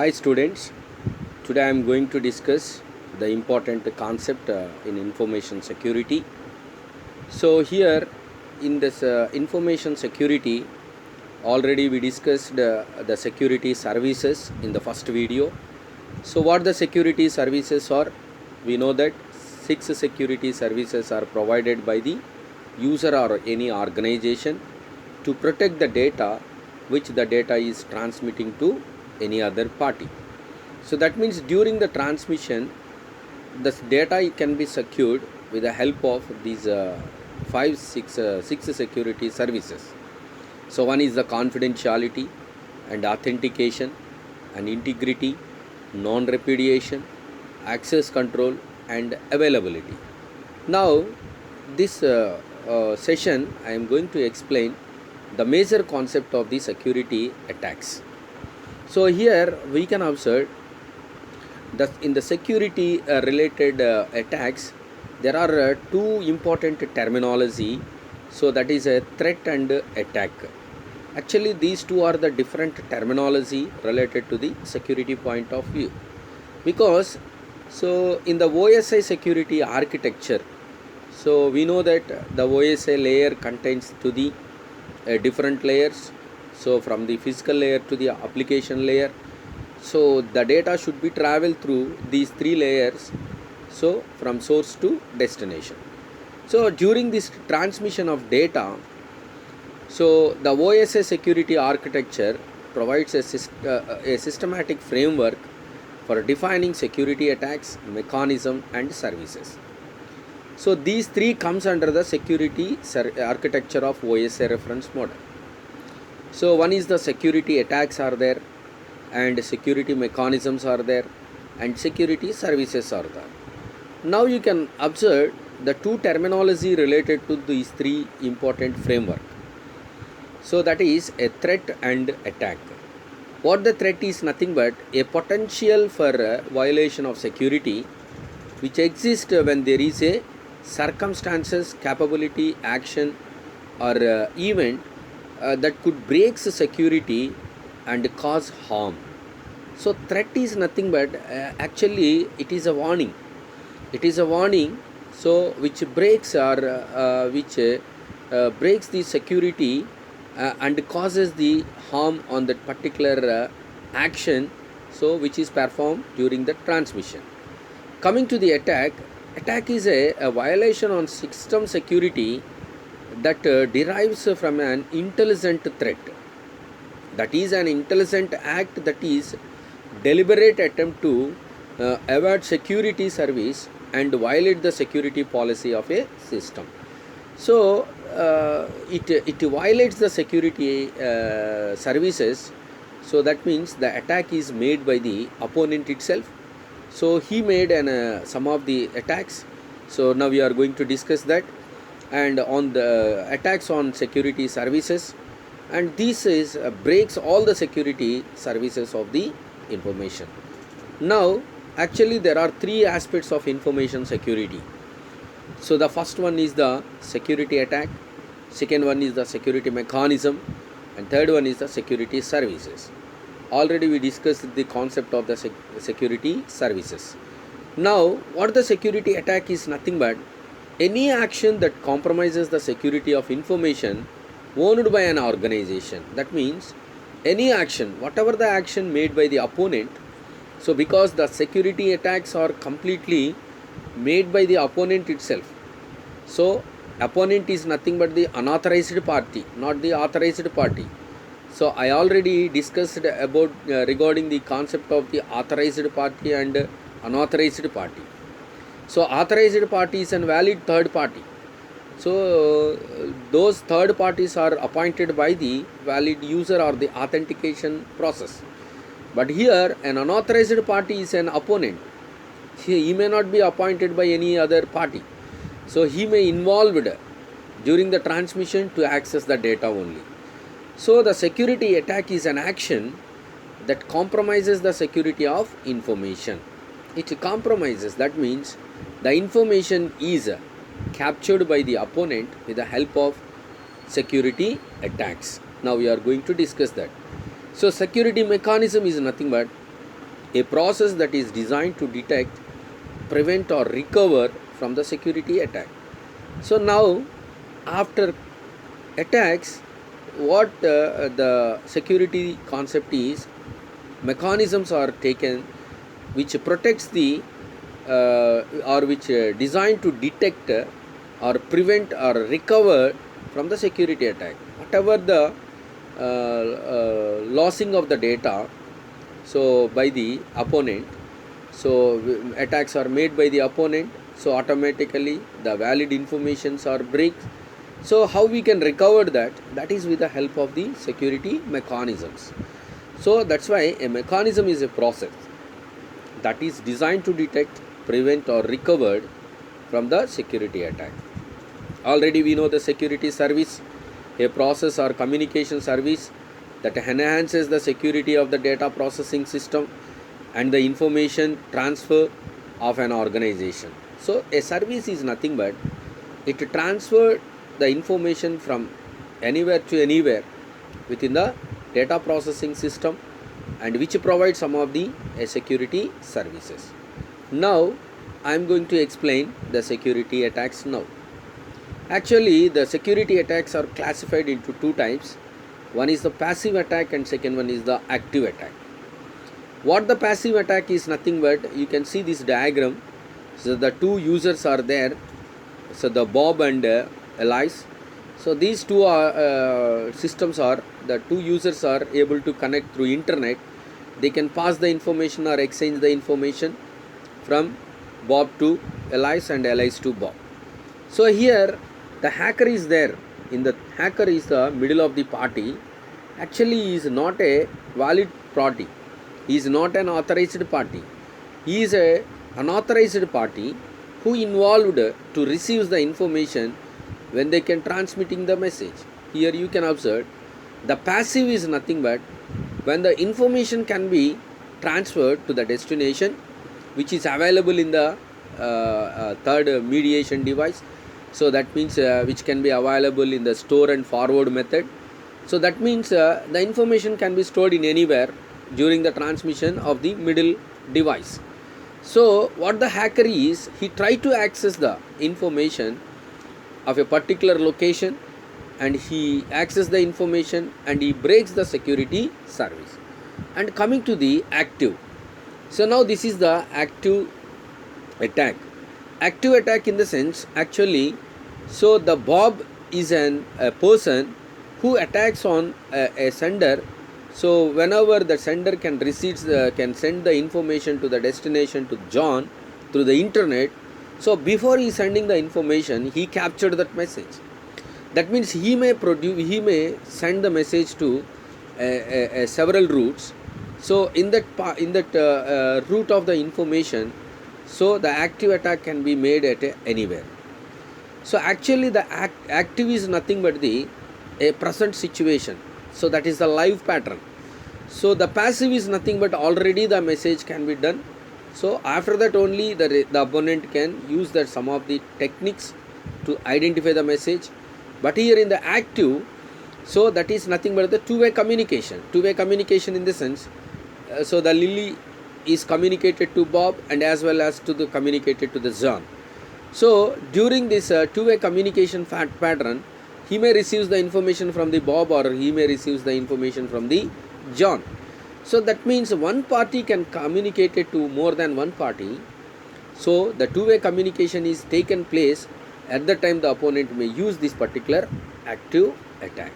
Hi students, today I am going to discuss the important concept in information security. So here in this information security, already we discussed the security services in the first video. So what the security services are? We know that 6 security services are provided by the user or any organization to protect the data which the data is transmitting to any other party. So that means during the transmission, the data can be secured with the help of these six security services. So one is the confidentiality and authentication and integrity, non-repudiation, access control and availability. Now this session I am going to explain the major concept of the security attacks. So here we can observe that in the security related attacks there are two important terminology. So that is a threat and attack. Actually these two are the different terminology related to the security point of view, because so in the OSI security architecture, so we know that the OSI layer contains to the different layers. So from the physical layer to the application layer, so the data should be traveled through these three layers, so from source to destination. So during this transmission of data, so the OSI security architecture provides a systematic framework for defining security attacks, mechanism and services. So these three comes under the security architecture of OSI reference model. So one is the security attacks are there, and security mechanisms are there, and security services are there. Now you can observe the two terminology related to these three important framework. So that is a threat and attack. What the threat is nothing but a potential for violation of security which exists when there is a circumstances, capability, action or event that could break security and cause harm. So threat is nothing but actually it is a warning. It is a warning, so which breaks or breaks the security and causes the harm on that particular action, so which is performed during the transmission. Coming to the attack, attack is a violation on system security that derives from an intelligent threat. That is an intelligent act, that is deliberate attempt to avoid security service and violate the security policy of a system. So it violates the security services. So that means the attack is made by the opponent itself. So he made some of the attacks. So now we are going to discuss that, and on the attacks on security services, and this is breaks all the security services of the information. Now actually there are three aspects of information security. So the first one is the security attack, second one is the security mechanism, and third one is the security services. Already we discussed the concept of the security services. Now what the security attack is nothing but any action that compromises the security of information owned by an organization. That means any action, whatever the action made by the opponent. So because the security attacks are completely made by the opponent itself, so opponent is nothing but the unauthorized party, not the authorized party. So I already discussed about regarding the concept of the authorized party and unauthorized party. So authorized party is a valid third party. So those third parties are appointed by the valid user or the authentication process. But here an unauthorized party is an opponent. He may not be appointed by any other party. So he may involved during the transmission to access the data only. So the security attack is an action that compromises the security of information. It compromises, that means the information is captured by the opponent with the help of security attacks. Now we are going to discuss that. So security mechanism is nothing but a process that is designed to detect, prevent or recover from the security attack. So now after attacks, what the security concept is, mechanisms are taken which protects the or which designed to detect or prevent or recover from the security attack. Whatever the losing of the data so by the opponent, so attacks are made by the opponent, so automatically the valid informations are breaks. So how we can recover that? That is with the help of the security mechanisms. So that's why a mechanism is a process that is designed to detect, prevent or recover from the security attack. Already we know the security service, a process or communication service that enhances the security of the data processing system and the information transfer of an organization. So a service is nothing but it transfers the information from anywhere to anywhere within the data processing system, and which provides some of the security services. Now I am going to explain the security attacks now. Actually, the security attacks are classified into two types. One is the passive attack and second one is the active attack. What the passive attack is nothing but, you can see this diagram. So the two users are there. So the Bob and Alice. So these two systems are, the two users are able to connect through internet. They can pass the information or exchange the information from Bob to Alice and Alice to Bob. So here the hacker is there. In the hacker is the middle of the party. Actually he is not a valid party. He is not an authorized party. He is a unauthorized party who involved to receive the information when they can transmitting the message. Here you can observe the passive is nothing but when the information can be transferred to the destination which is available in the third mediation device. So that means which can be available in the store and forward method. So that means the information can be stored in anywhere during the transmission of the middle device. So what the hacker is, he tried to access the information of a particular location and he access the information and he breaks the security service. And coming to the active. So now this is the active attack. Active attack in the sense, actually, so the Bob is a person who attacks on a sender. So whenever the sender can can send the information to the destination to John through the internet, so before he sending the information, he captured that message. That means he may send the message to several routes. So in that route of the information, so the active attack can be made at anywhere. So actually the active is nothing but a present situation. So that is the live pattern. So the passive is nothing but already the message can be done. So after that only the opponent can use that some of the techniques to identify the message. But here in the active, so that is nothing but the two-way communication. Two-way communication in the sense, so the Lily is communicated to Bob and as well as to the communicated to the John. So during this two-way communication pattern, he may receive the information from the Bob or he may receive the information from the John. So that means one party can communicate it to more than one party. So the two-way communication is taken place. At the time the opponent may use this particular active attack.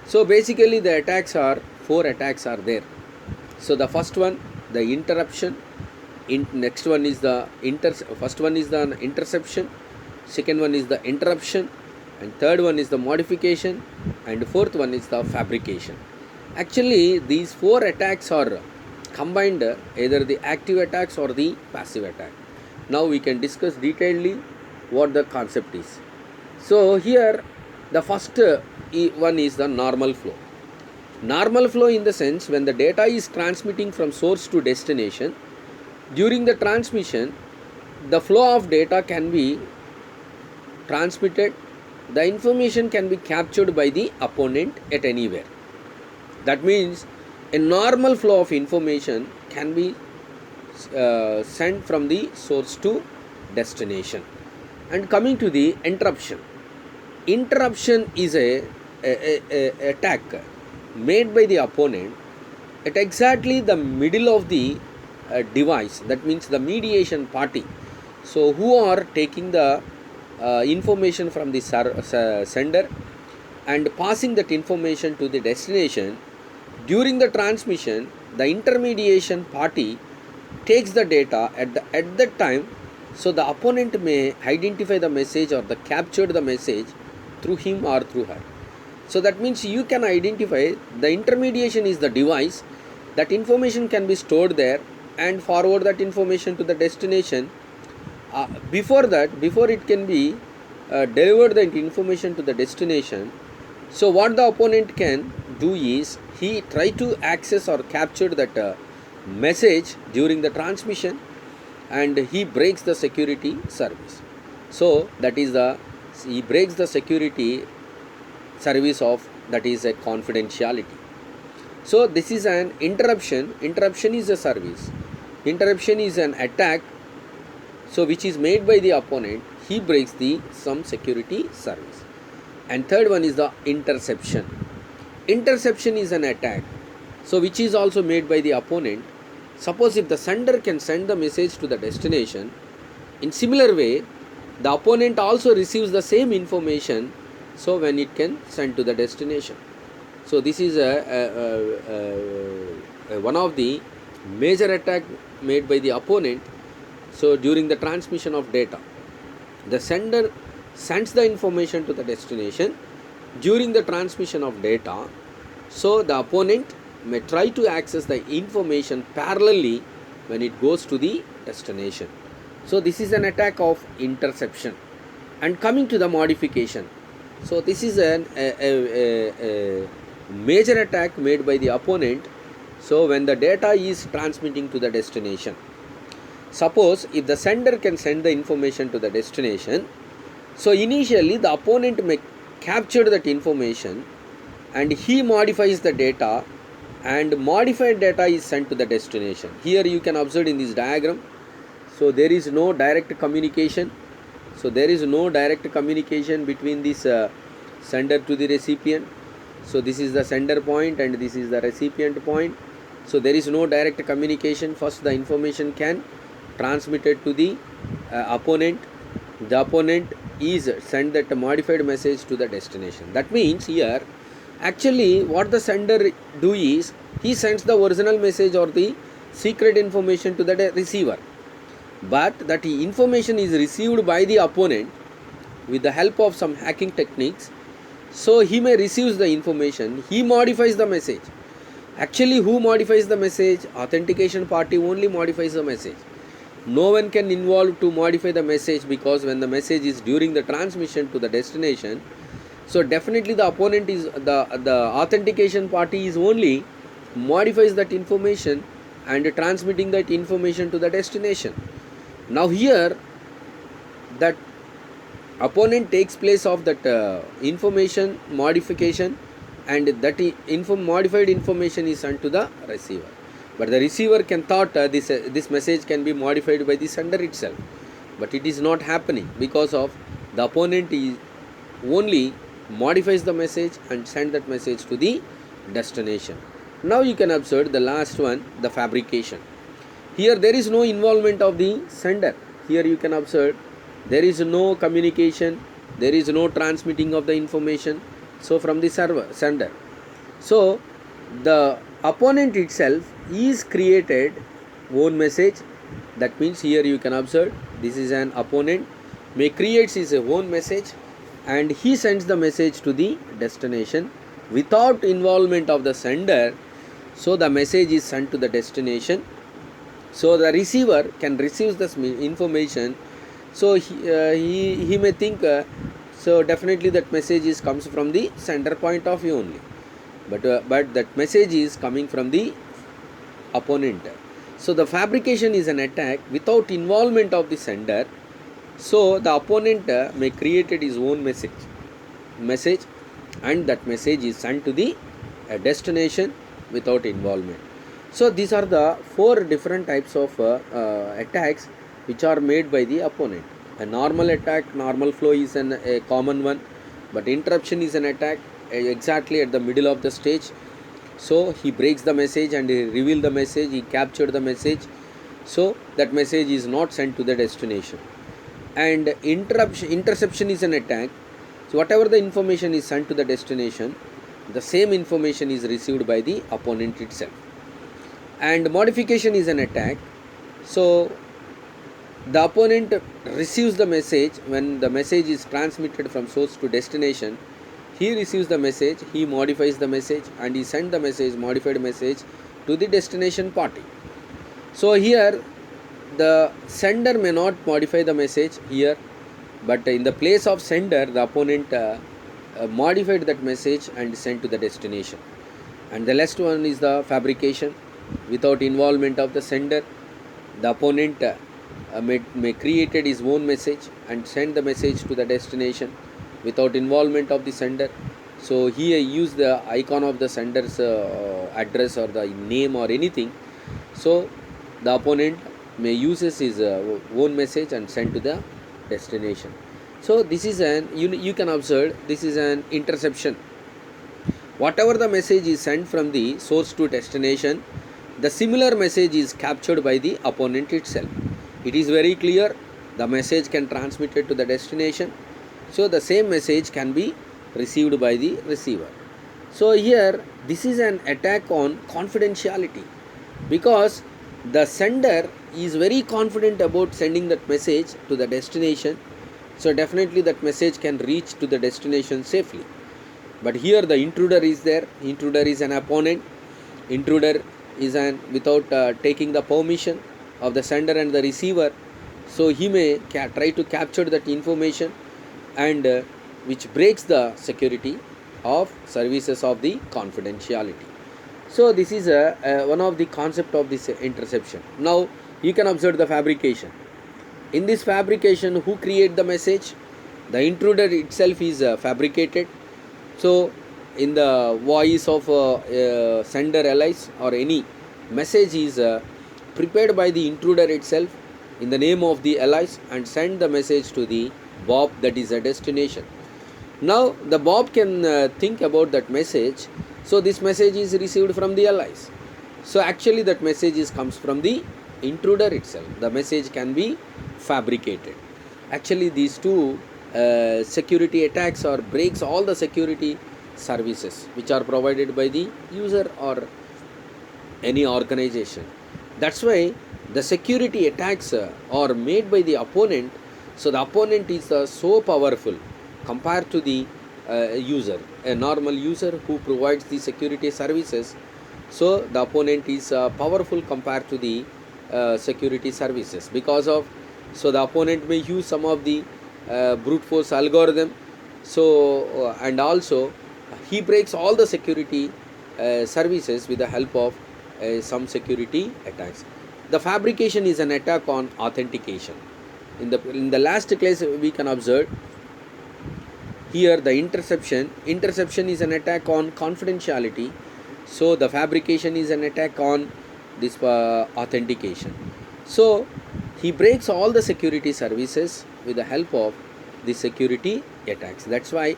So basically the attacks are, 4 attacks are there. So the first one, the interruption. Next one is the first one is the interception. Second one is the interruption. And third one is the modification. And fourth one is the fabrication. Actually these 4 attacks are combined, either the active attacks or the passive attack. Now we can discuss detailedly what the concept is. So here the first one is the normal flow. Normal flow in the sense, when the data is transmitting from source to destination, during the transmission the flow of data can be transmitted, the information can be captured by the opponent at anywhere. That means a normal flow of information can be sent from the source to destination. And coming to the interruption. Interruption is a attack made by the opponent at exactly the middle of the device, that means the mediation party, so who are taking the information from the sender and passing that information to the destination. During the transmission, the intermediation party takes the data at that time, so the opponent may identify the message or the captured the message through him or through her. So that means you can identify the intermediation is the device, that information can be stored there and forward that information to the destination. Before it can be delivered the information to the destination, so what the opponent can do is he try to access or capture that message during the transmission, and he breaks the security service. So that is he breaks the security service of, that is a confidentiality. So this is an interruption. Interruption is a service. Interruption is an attack, so which is made by the opponent. He breaks the some security service. And third one is the interception. Interception is an attack, so which is also made by the opponent. Suppose if the sender can send the message to the destination, in similar way the opponent also receives the same information, so when it can send to the destination. So this is one of the major attack made by the opponent. So during the transmission of data, the sender sends the information to the destination. During the transmission of data, so the opponent may try to access the information parallelly when it goes to the destination. So this is an attack of interception. And coming to the modification, so this is a major attack made by the opponent. So when the data is transmitting to the destination, suppose if the sender can send the information to the destination, so initially the opponent may capture that information and he modifies the data, and modified data is sent to the destination. Here you can observe in this diagram, so there is no direct communication. So there is no direct communication between this sender to the recipient. So this is the sender point and this is the recipient point. So there is no direct communication. First the information can transmitted to the opponent. The opponent is send that modified message to the destination. That means here actually what the sender do is he sends the original message or the secret information to the receiver, but that information is received by the opponent with the help of some hacking techniques. So he may receive the information, he modifies the message. Actually who modifies the message? Authentication party only modifies the message. No one can involve to modify the message, because when the message is during the transmission to the destination, so definitely the opponent is the authentication party is only modifies that information and transmitting that information to the destination. Now here that opponent takes place of that information modification, and that modified information is sent to the receiver. But the receiver can thought this message can be modified by the sender itself, but it is not happening, because of the opponent is only modifies the message and send that message to the destination. Now you can observe the last one, the fabrication. Here there is no involvement of the sender. Here you can observe there is no communication, there is no transmitting of the information, so from the sender. So the opponent itself is created own message. That means here you can observe this is an opponent may creates his own message and he sends the message to the destination without involvement of the sender. So the message is sent to the destination. So the receiver can receive this information. So he may think so definitely that message is comes from the sender point of view only, but that message is coming from the opponent. So the fabrication is an attack without involvement of the sender. So the opponent may created his own message and that message is sent to the destination without involvement. So these are the four different types of attacks which are made by the opponent. A normal attack, normal flow is a common one, but interruption is an attack exactly at the middle of the stage. So he breaks the message and he reveal the message, he captured the message, so that message is not sent to the destination. And interception is an attack. So whatever the information is sent to the destination, the same information is received by the opponent itself. And modification is an attack. So the opponent receives the message. When the message is transmitted from source to destination, he receives the message, he modifies the message, and he sends the message, modified message, to the destination party. So here the sender may not modify the message here, but in the place of sender, the opponent modified that message and sent to the destination. And the last one is the fabrication. Without involvement of the sender, the opponent may created his own message and send the message to the destination without involvement of the sender. So he used the icon of the sender's address or the name or anything. So the opponent may use his own message and send to the destination. So this is an you can observe, this is an interception. Whatever the message is sent from the source to destination, the similar message is captured by the opponent itself. It is very clear, the message can transmit it to the destination, so the same message can be received by the receiver. So here this is an attack on confidentiality, because the sender is very confident about sending that message to the destination, so definitely that message can reach to the destination safely. But here the intruder is there. Intruder is an opponent. Intruder is an without taking the permission of the sender and the receiver, so he may try to capture that information, and which breaks the security of services of the confidentiality. So this is one of the concept of this interception. Now you can observe the fabrication. In this fabrication, who create the message? The intruder itself is fabricated. So in the voice of sender allies or any message is prepared by the intruder itself in the name of the allies and send the message to the Bob, that is a destination. Now the Bob can think about that message. So this message is received from the allies. So actually that message comes from the intruder itself. The message can be fabricated. Actually these two security attacks or breaks all the security services which are provided by the user or any organization. That's why the security attacks are made by the opponent. So the opponent is so powerful compared to the user, a normal user who provides the security services. So the opponent is powerful compared to the security services, because of, so the opponent may use some of the brute force algorithm. So and also he breaks all the security services with the help of some security attacks. The fabrication is an attack on authentication. In the last class we can observe here the interception is an attack on confidentiality. So the fabrication is an attack on this authentication. So he breaks all the security services with the help of the security attacks. That's why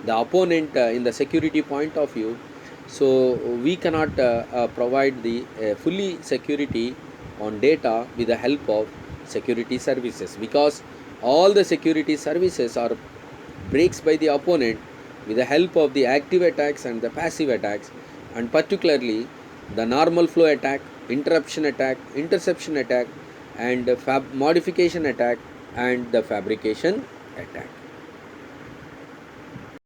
the opponent in the security point of view, so we cannot provide the fully security on data with the help of security services, because all the security services are breaks by the opponent with the help of the active attacks and the passive attacks, and particularly the normal flow attack, interruption attack, interception attack, and modification attack, and the fabrication attack.